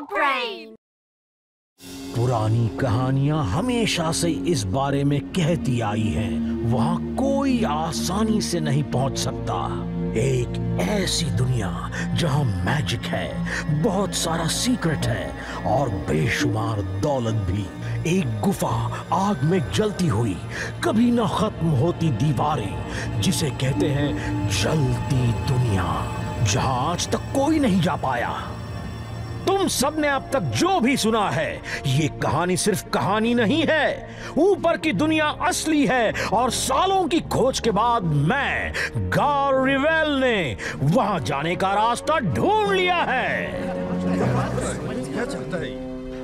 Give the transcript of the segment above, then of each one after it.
Dog brain. पुरानी कहानियां हमेशा से इस बारे में कहती आई हैं, वहां कोई आसानी से नहीं पहुंच सकता। एक ऐसी दुनिया जहां मैजिक है, बहुत सारा सीक्रेट है और बेशुमार दौलत भी। एक गुफा आग में जलती हुई, कभी ना खत्म होती दीवारें, जिसे कहते हैं जलती दुनिया, जहां आज तक कोई नहीं जा पाया। तुम सबने अब तक जो भी सुना है, ये कहानी सिर्फ कहानी नहीं है। ऊपर की दुनिया असली है और सालों की खोज के बाद मैं गार रिवेल ने वहां जाने का रास्ता ढूंढ लिया है।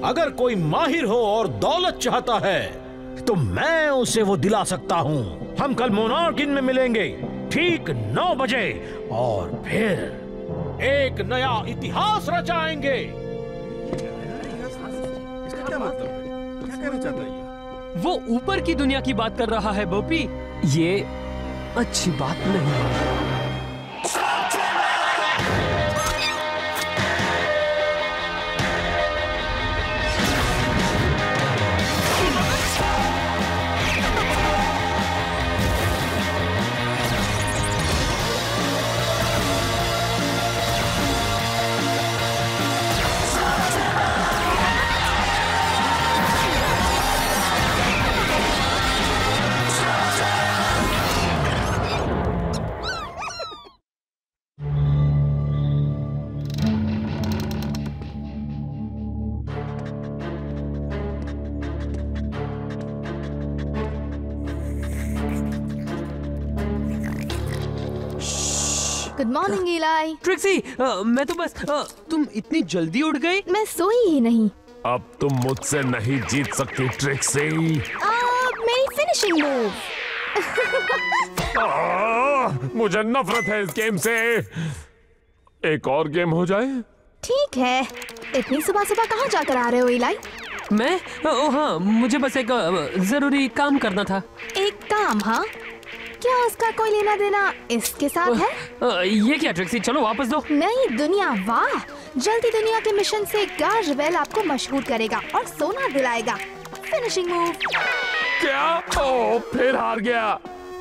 अगर कोई माहिर हो और दौलत चाहता है तो मैं उसे वो दिला सकता हूं। हम कल मोनार्क इन में मिलेंगे ठीक 9 बजे और फिर एक नया इतिहास रचाएंगे। इसका क्या मतलब है? क्या कहना चाहता है? वो ऊपर की दुनिया की बात कर रहा है बोपी। ये अच्छी बात नहीं है। गुड मॉर्निंग इलाई। ट्रिक्सी, मैं तो बस तुम इतनी जल्दी उठ गई। मैं सोई ही नहीं। अब तुम मुझसे नहीं जीत सकती ट्रिक्सी। मेरी फिनिशिंग मूव। मुझे नफरत है इस गेम से। एक और गेम हो जाए? ठीक है। इतनी सुबह सुबह कहाँ जाकर आ रहे हो इलाई? मैं हाँ, मुझे बस एक जरूरी काम करना था। एक काम? हाँ, क्या उसका कोई लेना देना इसके साथ है? ये क्या ट्रिक्सी, चलो वापस दो। नई दुनिया, वाह! जल्दी दुनिया के मिशन से गार रिवेल आपको मशहूर करेगा और सोना दिलाएगा। Finishing move. क्या? ओ, फिर हार गया।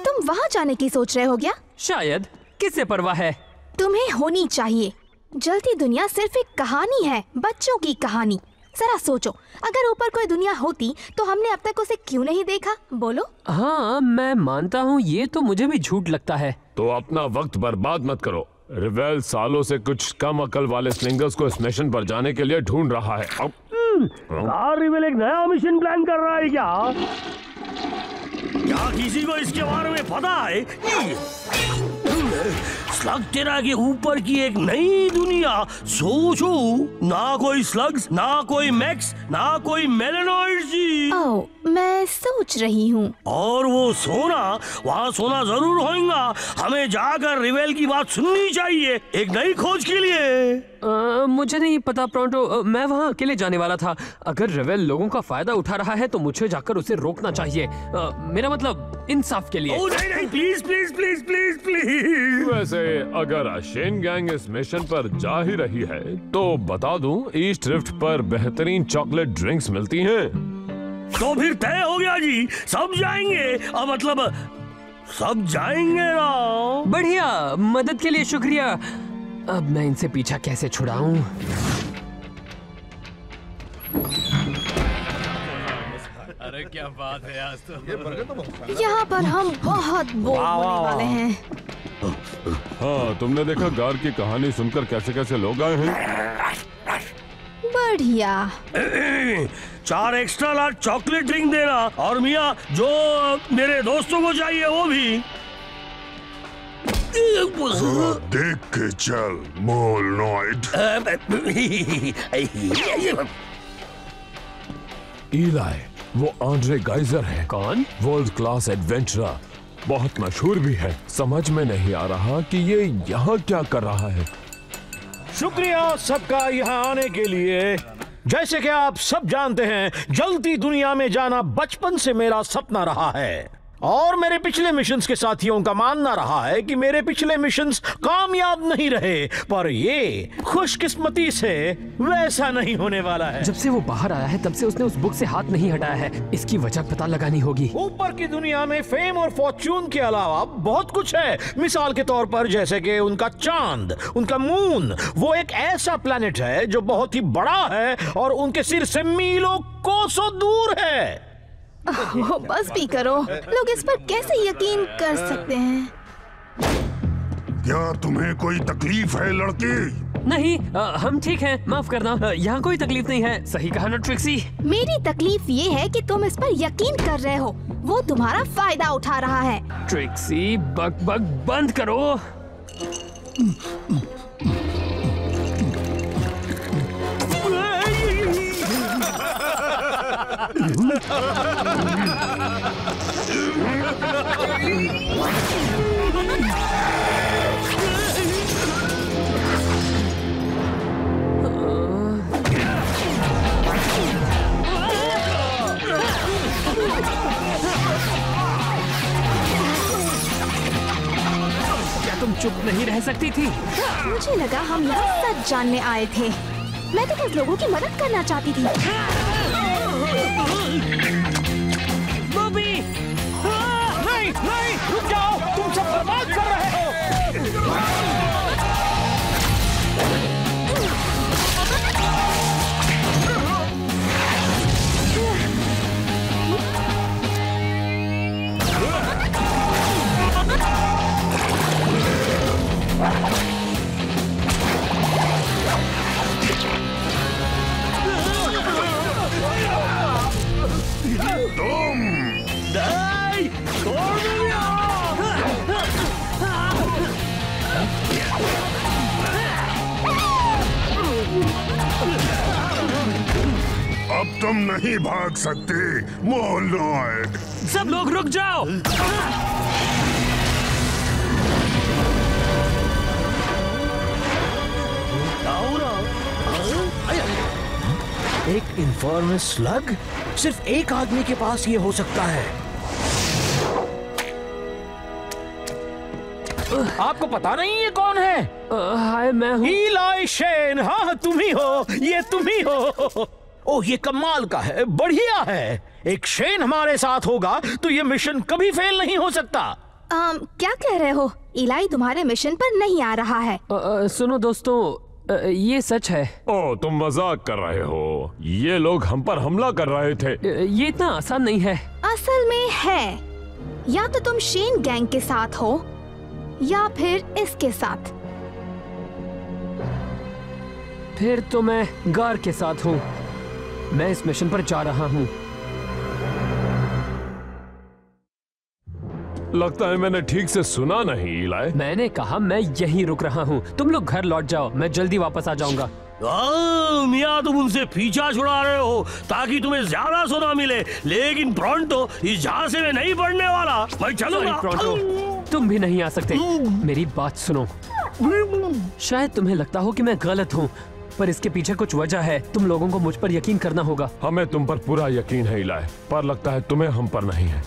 तुम वहाँ जाने की सोच रहे हो क्या? शायद। किससे परवाह है? तुम्हें होनी चाहिए। जलती दुनिया सिर्फ एक कहानी है, बच्चों की कहानी। जरा सोचो, अगर ऊपर कोई दुनिया होती तो हमने अब तक उसे क्यों नहीं देखा? बोलो। हाँ, मैं मानता हूँ, ये तो मुझे भी झूठ लगता है। तो अपना वक्त बर्बाद मत करो। रिवेल सालों से कुछ कम अकल वाले स्लिंगर्स को इस मिशन पर जाने के लिए ढूंढ रहा है। अब रिवेल एक नया मिशन प्लान कर रहा है क्या? क्या किसी को इसके बारे में पता है? स्लग तेरा के ऊपर की एक नई दुनिया। सोचो, ना कोई स्लग्स, ना कोई मैक्स, ना कोई मेलेनॉइड्स जी। ओह, मैं सोच रही हूँ। और वो सोना, वहाँ सोना जरूर होगा। हमें जाकर रिवेल की बात सुननी चाहिए एक नई खोज के लिए। मुझे नहीं पता प्रोंटो, मैं वहाँ अकेले जाने वाला था। अगर रिवेल लोगों का फायदा उठा रहा है तो मुझे जाकर उसे रोकना चाहिए। मेरा मतलब इंसाफ के लिए। ओह नहीं नहीं, please please please please please. वैसे अगर अशेन गैंग इस मिशन पर जा ही रही है तो बता दूं, ईस्ट रिफ्ट पर बेहतरीन चॉकलेट ड्रिंक्स मिलती हैं। तो फिर तय हो गया जी, सब जाएंगे। मतलब सब जाएंगे ना? बढ़िया, मदद के लिए शुक्रिया। अब मैं इनसे पीछा कैसे छुड़ाऊं? अरे क्या बात है, आज तो ये बर्गर तो बहुत यहाँ पर हम बहुत बोर होने वाले हैं। हाँ, तुमने देखा गार की कहानी सुनकर कैसे कैसे लोग आए हैं। बढ़िया। 4 एक्स्ट्रा लार्ज चॉकलेट ड्रिंक देना, और मियाँ जो मेरे दोस्तों को चाहिए वो भी। देख के चल मोलनॉइड। इलाई, वो आंड्रे गाइजर है। कौन? वर्ल्ड क्लास एडवेंचरर, बहुत मशहूर भी है। समझ में नहीं आ रहा कि ये यहाँ क्या कर रहा है। शुक्रिया सबका यहाँ आने के लिए। जैसे कि आप सब जानते हैं, जलती दुनिया में जाना बचपन से मेरा सपना रहा है और मेरे पिछले मिशंस के साथियों का मानना रहा है कि मेरे पिछले मिशंस कामयाब नहीं रहे, पर ये खुशकिस्मती से वैसा नहीं होने वाला है। जब से वो बाहर आया है तब से उसने उस बुक से हाथ नहीं हटाया है। इसकी वजह पता लगानी होगी। ऊपर की दुनिया में फेम और फॉर्च्यून के अलावा बहुत कुछ है। मिसाल के तौर पर जैसे कि उनका चांद, उनका मून, वो एक ऐसा प्लेनेट है जो बहुत ही बड़ा है और उनके सिर से मीलों कोसों दूर है। ओह, बस भी करो। लोग इस पर कैसे यकीन कर सकते हैं? क्या तुम्हें कोई तकलीफ है लड़की? नहीं, हम ठीक हैं। माफ करना, यहाँ कोई तकलीफ नहीं है। सही कहा ना ट्रिक्सी? मेरी तकलीफ ये है कि तुम इस पर यकीन कर रहे हो। वो तुम्हारा फायदा उठा रहा है। ट्रिक्सी, बक बक बंद करो। क्या तुम चुप नहीं रह सकती थी? मुझे लगा हम यहाँ सच जानने आए थे। मैं तो कुछ लोगों की मदद करना चाहती थी। बॉबी! नहीं, नहीं, रुक जाओ, तुम सब बर्बाद कर रहे हो। अब तुम नहीं भाग सकते मोलनॉइड। सब लोग रुक जाओ। एक इन्फॉर्मस स्लग? सिर्फ एक आदमी के पास ये हो सकता है। आपको पता नहीं ये कौन है? हाय, मैं हूँ। इलाई शेन। हाँ, तुम ही हो, ये तुम ही हो। ओह, ये कमाल का है, बढ़िया है। एक शेन हमारे साथ होगा तो ये मिशन कभी फेल नहीं हो सकता। क्या कह रहे हो? इलाई तुम्हारे मिशन पर नहीं आ रहा है। सुनो दोस्तों, ये सच है। ओ, तुम मजाक कर रहे हो? ये लोग हम पर हमला कर रहे थे। ये इतना आसान नहीं है। असल में है। या तो तुम शेन गैंग के साथ हो या फिर इसके साथ। फिर तो मैं गार के साथ हूँ। मैं इस मिशन पर जा रहा हूँ। लगता है मैंने ठीक से सुना नहीं इलाई। मैंने कहा मैं यहीं रुक रहा हूँ। तुम लोग घर लौट जाओ, मैं जल्दी वापस आ जाऊंगा। मियाँ, तुम उनसे पीछा छुड़ा रहे हो ताकि तुम्हें ज्यादा सोना मिले, लेकिन प्रोंटो इस झांसे में नहीं पड़ने वाला। मैं चलूंगा। प्रोंटो, तुम भी नहीं आ सकते। मेरी बात सुनो। शायद तुम्हें लगता हो कि मैं गलत हूँ, पर इसके पीछे कुछ वजह है। तुम लोगों को मुझ पर यकीन करना होगा। हमें तुम पर पूरा यकीन है इलाई, पर लगता है तुम्हें हम पर नहीं है।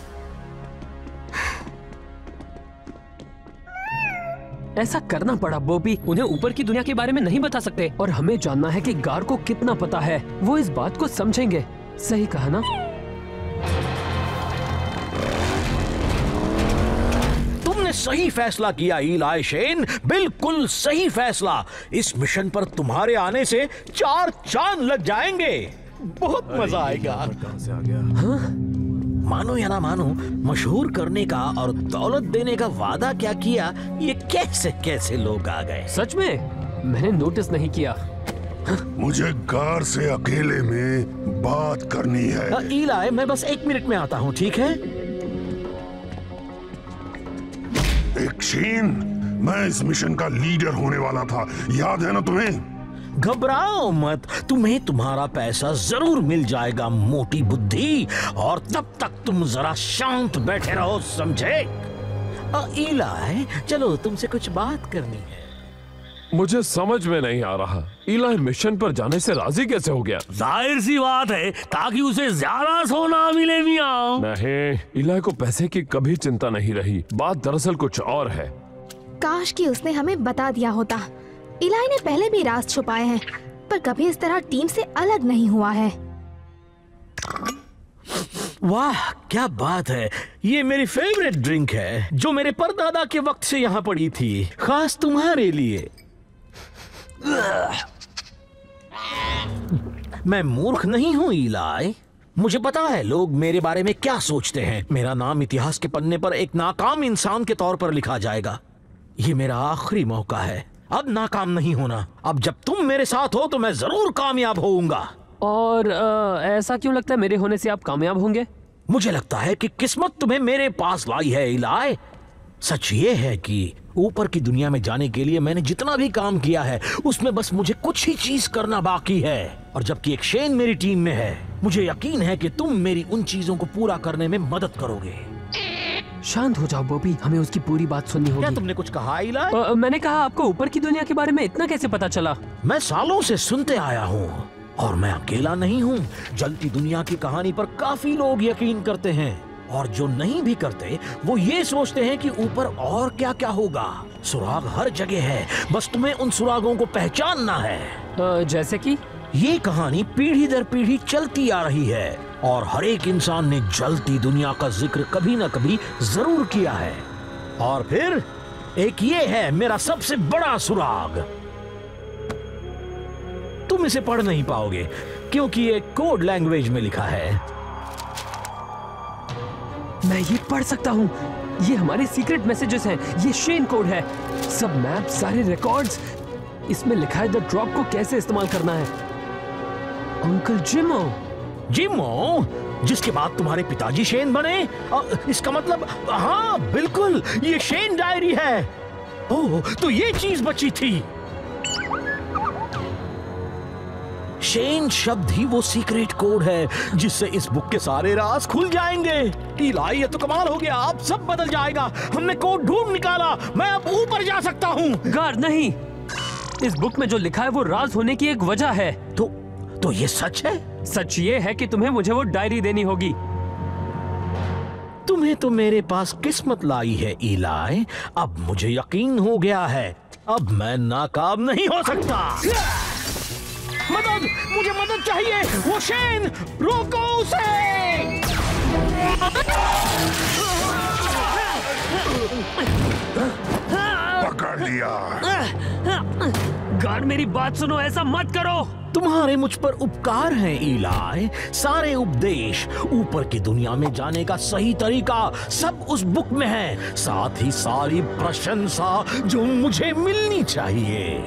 ऐसा करना पड़ा बॉबी। उन्हें ऊपर की दुनिया के बारे में नहीं बता सकते और हमें जानना है कि गार को कितना पता है। वो इस बात को समझेंगे। सही कहा ना? तुमने सही फैसला किया इलाई शेन, बिल्कुल सही फैसला। इस मिशन पर तुम्हारे आने से 4 चांद लग जाएंगे। बहुत मजा आएगा। कहां से आ गया? हाँ? मानो या ना मानो, मशहूर करने का और दौलत देने का वादा क्या किया, ये कैसे कैसे लोग आ गए। सच में मैंने नोटिस नहीं किया। मुझे गार से अकेले में बात करनी है। इलाई, मैं बस 1 मिनट में आता हूँ, ठीक है? एक शेन, मैं इस मिशन का लीडर होने वाला था, याद है ना तुम्हें? घबराओ मत, तुम्हें तुम्हारा पैसा जरूर मिल जाएगा मोटी बुद्धि, और तब तक तुम जरा शांत बैठे रहो, समझे? इलाई, चलो तुमसे कुछ बात करनी है। मुझे समझ में नहीं आ रहा, इलाई मिशन पर जाने से राजी कैसे हो गया? जाहिर सी बात है, ताकि उसे ज्यादा सोना मिले मियां। नहीं, इलाई को पैसे की कभी चिंता नहीं रही। बात दरअसल कुछ और है। काश कि उसने हमें बता दिया होता। इलाई ने पहले भी राज छुपाए हैं, पर कभी इस तरह टीम से अलग नहीं हुआ है। वाह क्या बात है, ये मेरी फेवरेट ड्रिंक है जो मेरे परदादा के वक्त से यहाँ पड़ी थी, खास तुम्हारे लिए। मैं मूर्ख नहीं हूँ इलाई, मुझे पता है लोग मेरे बारे में क्या सोचते हैं। मेरा नाम इतिहास के पन्ने पर एक नाकाम इंसान के तौर पर लिखा जाएगा। ये मेरा आखिरी मौका है, अब नाकाम नहीं होना। अब जब तुम मेरे साथ हो तो मैं जरूर कामयाब होऊंगा। और ऐसा क्यों लगता है मेरे होने से आप कामयाब होंगे? मुझे लगता है कि किस्मत तुम्हें मेरे पास लाई है इलाई। सच ये है कि ऊपर की दुनिया में जाने के लिए मैंने जितना भी काम किया है उसमें बस मुझे कुछ ही चीज करना बाकी है। और जबकि एक शेन मेरी टीम में है, मुझे यकीन है कि तुम मेरी उन चीजों को पूरा करने में मदद करोगे। शांत हो जाओ बॉबी, हमें उसकी पूरी बात सुननी होगी। क्या तुमने कुछ कहा इलाई? मैंने कहा आपको ऊपर की दुनिया के बारे में इतना कैसे पता चला? मैं सालों से सुनते आया हूँ और मैं अकेला नहीं हूँ। जलती दुनिया की कहानी पर काफी लोग यकीन करते हैं, और जो नहीं भी करते वो ये सोचते हैं कि ऊपर और क्या क्या होगा। सुराग हर जगह है, बस तुम्हें उन सुरागों को पहचानना है। जैसे कि ये कहानी पीढ़ी दर पीढ़ी चलती आ रही है और हर एक इंसान ने जलती दुनिया का जिक्र कभी न कभी जरूर किया है। और फिर एक ये है मेरा सबसे बड़ा सुराग। तुम इसे पढ़ नहीं पाओगे क्योंकि ये कोड लैंग्वेज में लिखा है। मैं ये पढ़ सकता हूँ, ये हमारे सीक्रेट मैसेजेस हैं, ये शेन कोड है। सब मैप, सारे रिकॉर्ड्स, इसमें लिखा है द ड्रॉप को कैसे इस्तेमाल करना है। अंकल जिमो। जिमो, जिसके बाद तुम्हारे पिताजी शेन बने? इसका मतलब, हाँ बिल्कुल, ये शेन डायरी है। ओह, तो ये चीज बची थी। शेन शब्द ही वो सीक्रेट कोड है जिससे इस बुक के सारे राज खुल जाएंगे। इलाई, ये तो कमाल हो गया, अब सब बदल जाएगा। हमने कोड ढूंढ निकाला, मैं अब ऊपर जा सकता हूँ। गार्ड नहीं, इस बुक में जो लिखा है वो राज होने की एक वजह है। तो ये सच है? सच ये है कि तुम्हें मुझे वो डायरी देनी होगी। तुम्हें तो मेरे पास किस्मत लाई है इलाई, अब मुझे यकीन हो गया है, अब मैं नाकाम नहीं हो सकता। मदद, मुझे मदद चाहिए। वो शेन, रोको उसे। पकड़ लिया। गार्ड मेरी बात सुनो, ऐसा मत करो। तुम्हारे मुझ पर उपकार हैं इलाई। सारे उपदेश, ऊपर की दुनिया में जाने का सही तरीका सब उस बुक में है, साथ ही सारी प्रशंसा जो मुझे मिलनी चाहिए।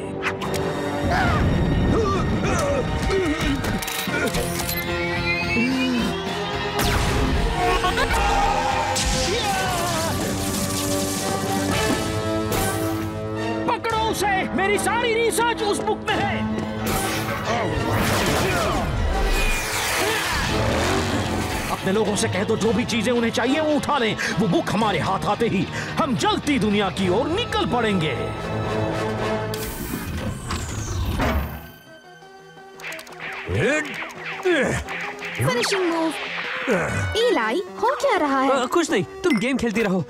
पकड़ो उसे, मेरी सारी रिसर्च उस बुक में है। अपने लोगों से कह दो जो भी चीजें उन्हें चाहिए वो उठा लें। वो बुक हमारे हाथ आते ही हम जलती दुनिया की ओर निकल पड़ेंगे। Finishing move. इलाई, हो क्या रहा है? कुछ नहीं, तुम गेम खेलती रहो।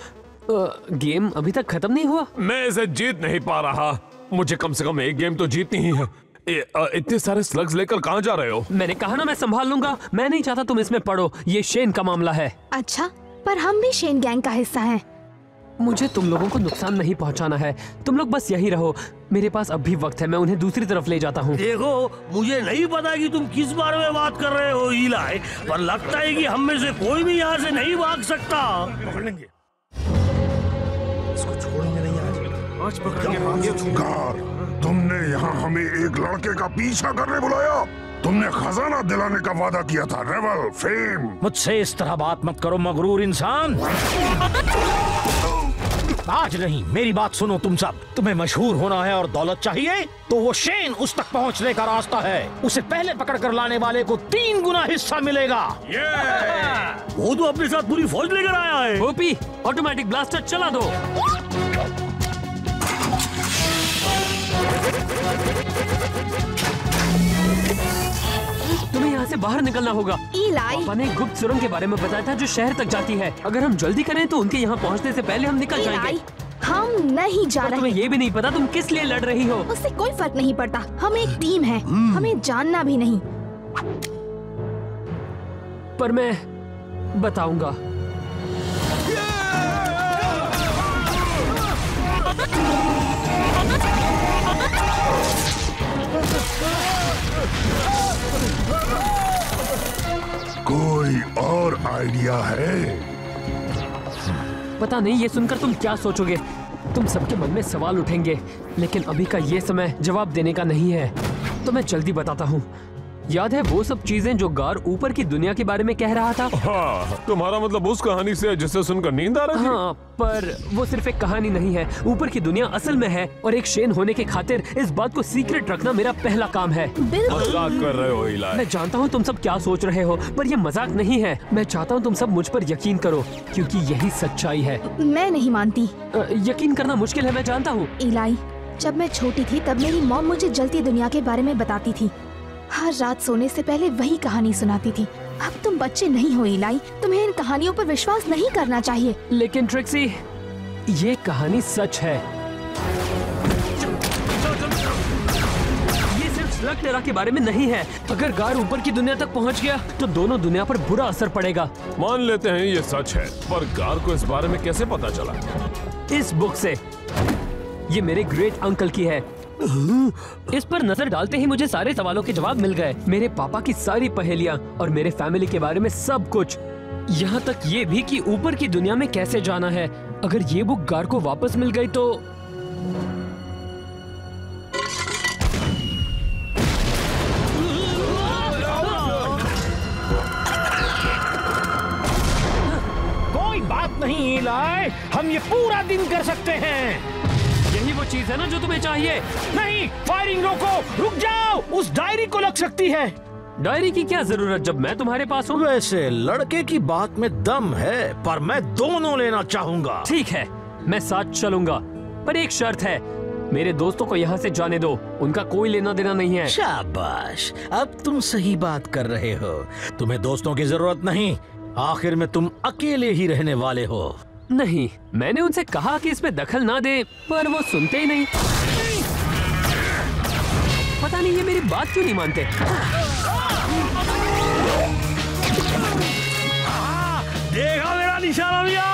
गेम अभी तक खत्म नहीं हुआ। मैं इसे जीत नहीं पा रहा, मुझे कम से कम एक गेम तो जीतनी ही है। इतने सारे स्लग्स लेकर कहाँ जा रहे हो? मैंने कहा ना मैं संभाल लूंगा, मैं नहीं चाहता तुम इसमें पढ़ो, ये शेन का मामला है। अच्छा, पर हम भी शेन गैंग का हिस्सा हैं। मुझे तुम लोगों को नुकसान नहीं पहुंचाना है, तुम लोग बस यहीं रहो, मेरे पास अब भी वक्त है, मैं उन्हें दूसरी तरफ ले जाता हूँ। देखो, मुझे नहीं पता कि तुम किस बारे में बात कर रहे हो इलाई, पर लगता है कि हम में से कोई भी यहाँ से नहीं भाग सकता। पकड़ लेंगे, इसको छोड़ेंगे नहीं आज पकड़ेंगे। गार्ड, तुमने यहाँ हमें एक लड़के का पीछा करने बुलाया? तुमने खजाना दिलाने का वादा किया था, रेवल, फेम। मुझसे इस तरह बात मत करो मगरूर इंसान। आज नहीं, मेरी बात सुनो तुम सब। तुम्हें मशहूर होना है और दौलत चाहिए तो वो शेन उस तक पहुंचने का रास्ता है। उसे पहले पकड़ कर लाने वाले को 3 गुना हिस्सा मिलेगा। वो तो अपने साथ पूरी फौज लेकर आया है। ओपी, ऑटोमेटिक ब्लास्टर चला दो। बाहर निकलना होगा। इलाई, पापा ने एक गुप्त सुरंग के बारे में बताया था जो शहर तक जाती है। अगर हम जल्दी करें तो उनके यहाँ पहुँचने से पहले हम निकल जाएंगे। इलाई, हम नहीं जा और रहे। तुम्हें ये भी नहीं पता तुम किस लिए लड़ रही हो। उससे कोई फर्क नहीं पड़ता, हम एक टीम है, हमें जानना भी नहीं। पर मैं बताऊंगा। कोई और आइडिया है? पता नहीं ये सुनकर तुम क्या सोचोगे। तुम सबके मन में सवाल उठेंगे, लेकिन अभी का ये समय जवाब देने का नहीं है। तो मैं जल्दी बताता हूँ। याद है वो सब चीजें जो गार ऊपर की दुनिया के बारे में कह रहा था? हाँ, तुम्हारा मतलब उस कहानी से जिसे सुनकर नींद आ रही थी? हाँ, पर वो सिर्फ एक कहानी नहीं है। ऊपर की दुनिया असल में है, और एक शेन होने की खातिर इस बात को सीक्रेट रखना मेरा पहला काम है। बिल्कुल। मजाक कर रहे हो इलाई? मैं जानता हूँ तुम सब क्या सोच रहे हो, पर ये मजाक नहीं है। मैं चाहता हूँ तुम सब मुझ पर यकीन करो, क्योंकि यही सच्चाई है। मैं नहीं मानती। यकीन करना मुश्किल है, मैं जानता हूँ। इलाई, जब मैं छोटी थी तब मेरी मॉम मुझे जलती दुनिया के बारे में बताती थी। हर रात सोने से पहले वही कहानी सुनाती थी। अब तुम बच्चे नहीं हो इलाई, तुम्हें इन कहानियों पर विश्वास नहीं करना चाहिए। लेकिन ट्रिक्सी, ये कहानी सच है। ये सिर्फ स्लग टेरा के बारे में नहीं है। अगर गार ऊपर की दुनिया तक पहुंच गया तो दोनों दुनिया पर बुरा असर पड़ेगा। मान लेते हैं ये सच है, पर गार को इस बारे में कैसे पता चला? इस बुक से। ये मेरे ग्रेट अंकल की है। इस पर नजर डालते ही मुझे सारे सवालों के जवाब मिल गए। मेरे पापा की सारी पहेलियां और मेरे फैमिली के बारे में सब कुछ, यहाँ तक ये भी कि ऊपर की दुनिया में कैसे जाना है। अगर ये बुक गार को वापस मिल गई तो कोई बात नहीं इलाई, हम ये पूरा दिन कर सकते हैं। यही वो चीज है ना जो तुम्हें चाहिए? नहीं, फायरिंग रोको, रुक जाओ, उस डायरी को लग सकती है। डायरी की क्या जरूरत जब मैं तुम्हारे पास हूँ? वैसे लड़के की बात में दम है, पर मैं दोनों लेना चाहूंगा। ठीक है, मैं साथ चलूंगा, पर एक शर्त है। मेरे दोस्तों को यहाँ से जाने दो, उनका कोई लेना देना नहीं है। शाबाश, अब तुम सही बात कर रहे हो। तुम्हें दोस्तों की जरूरत नहीं, आखिर में तुम अकेले ही रहने वाले हो। नहीं, मैंने उनसे कहा कि इसमें दखल ना दे, पर वो सुनते ही नहीं। पता नहीं ये मेरी बात क्यों नहीं मानते। देखा मेरा निशाना भैया।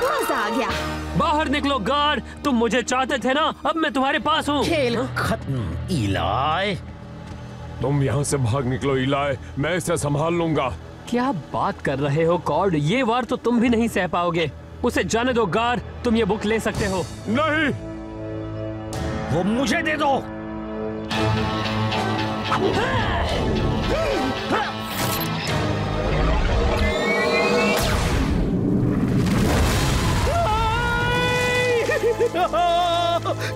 मजा आ गया। बाहर निकलो गार्ड, तुम मुझे चाहते थे ना, अब मैं तुम्हारे पास हूँ। खेल खत्म इलाई। तुम यहाँ से भाग निकलो इलाई, मैं इसे संभाल लूंगा। क्या बात कर रहे हो कॉर्ड, ये वार तो तुम भी नहीं सह पाओगे। उसे जाने दो गार्ड, तुम ये बुक ले सकते हो। नहीं, वो मुझे दे दो।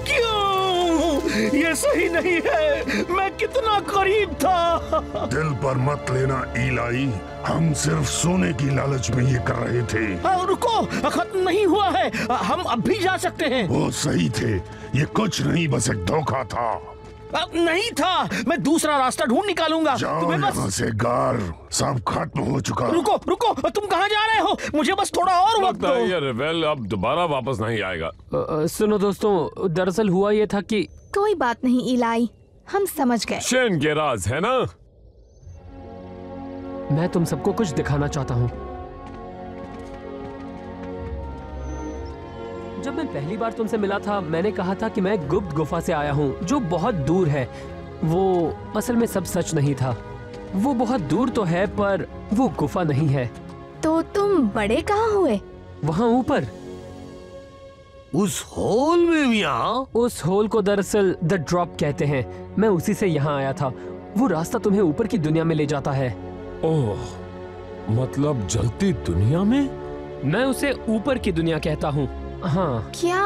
क्यों? ये सही नहीं है, मैं कितना करीब था। दिल पर मत लेना इलाई, हम सिर्फ सोने की लालच में ये कर रहे थे। रुको, खत्म नहीं हुआ है, हम अब भी जा सकते हैं। वो सही थे, ये कुछ नहीं बस एक धोखा था। नहीं था, मैं दूसरा रास्ता ढूंढ निकालूंगा। जाओ तुम्हें यहाँ से गार, सब खत्म हो चुका। रुको रुको, तुम कहाँ जा रहे हो? मुझे बस थोड़ा और वक्त लगता है दो। ये रिवेल अब दोबारा वापस नहीं आएगा। सुनो दोस्तों, दरअसल हुआ ये था कि कोई बात नहीं इलाई, हम समझ गए। शेन के राज है ना? मैं तुम सबको कुछ दिखाना चाहता हूँ। जब मैं पहली बार तुमसे मिला था, मैंने कहा था कि मैं एक गुप्त गुफा से आया हूँ जो बहुत दूर है। वो असल में सब सच नहीं था। वो बहुत दूर तो है, पर वो गुफा नहीं है। तो तुम बड़े कहाँ हुए? वहाँ ऊपर, उस होल में मियां? उस होल को दरअसल द ड्रॉप कहते हैं। मैं उसी से यहाँ आया था। वो रास्ता तुम्हें ऊपर की दुनिया में ले जाता है। ओह, मतलब जलती दुनिया में? मैं उसे ऊपर की दुनिया कहता हूँ। हाँ। क्या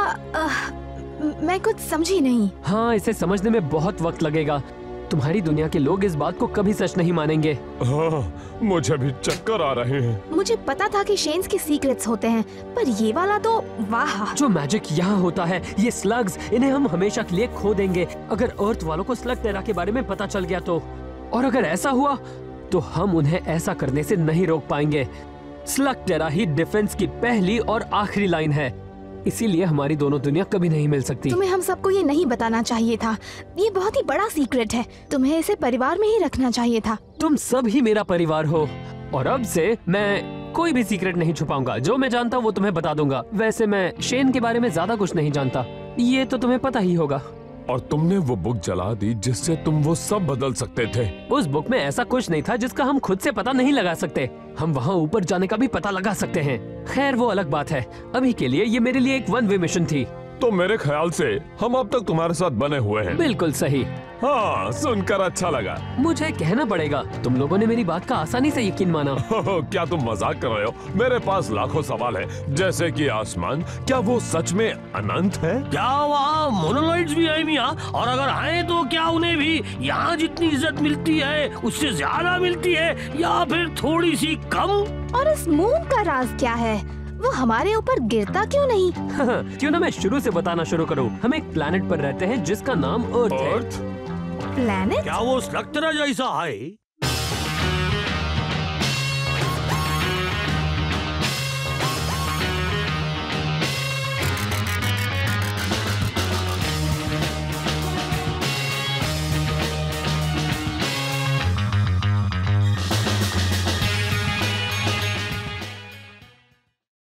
मैं कुछ समझी नहीं। हाँ, इसे समझने में बहुत वक्त लगेगा। तुम्हारी दुनिया के लोग इस बात को कभी सच नहीं मानेंगे। हाँ, मुझे भी चक्कर आ रहे हैं। मुझे पता था कि शेन्स के सीक्रेट्स होते हैं, पर ये वाला तो वाह। जो मैजिक यहाँ होता है, ये स्लग्स, इन्हें हम हमेशा के लिए खो देंगे अगर अर्थ वालों को स्लग टेरा के बारे में पता चल गया तो। और अगर ऐसा हुआ तो हम उन्हें ऐसा करने से नहीं रोक पाएंगे। स्लग टेरा ही डिफेंस की पहली और आखिरी लाइन है, इसीलिए हमारी दोनों दुनिया कभी नहीं मिल सकती। तुम्हें हम सबको ये नहीं बताना चाहिए था, ये बहुत ही बड़ा सीक्रेट है, तुम्हें इसे परिवार में ही रखना चाहिए था। तुम सब ही मेरा परिवार हो और अब से मैं कोई भी सीक्रेट नहीं छुपाऊंगा। जो मैं जानता वो तुम्हें बता दूंगा। वैसे मैं शेन के बारे में ज्यादा कुछ नहीं जानता, ये तो तुम्हें पता ही होगा। और तुमने वो बुक जला दी जिससे तुम वो सब बदल सकते थे। उस बुक में ऐसा कुछ नहीं था जिसका हम खुद से पता नहीं लगा सकते। हम वहाँ ऊपर जाने का भी पता लगा सकते हैं। खैर वो अलग बात है, अभी के लिए ये मेरे लिए एक वन वे मिशन थी। तो मेरे ख्याल से हम अब तक तुम्हारे साथ बने हुए हैं। बिल्कुल सही। हाँ, सुनकर अच्छा लगा। मुझे कहना पड़ेगा, तुम लोगों ने मेरी बात का आसानी से यकीन माना। क्या तुम मजाक कर रहे हो? मेरे पास लाखों सवाल हैं, जैसे कि आसमान, क्या वो सच में अनंत है? क्या वहाँ मोनोलाइट्स भी है मियाँ? और अगर आए तो क्या उन्हें भी यहाँ जितनी इज्जत मिलती है उससे ज्यादा मिलती है, या फिर थोड़ी सी कम? और इस मून का राज क्या है? वो हमारे ऊपर गिरता क्यों नहीं? क्यों ना मैं शुरू से बताना शुरू करूं। हम एक प्लेनेट पर रहते हैं जिसका नाम अर्थ है। अर्थ? प्लैनेट? क्या वो स्लग टेरा जैसा है?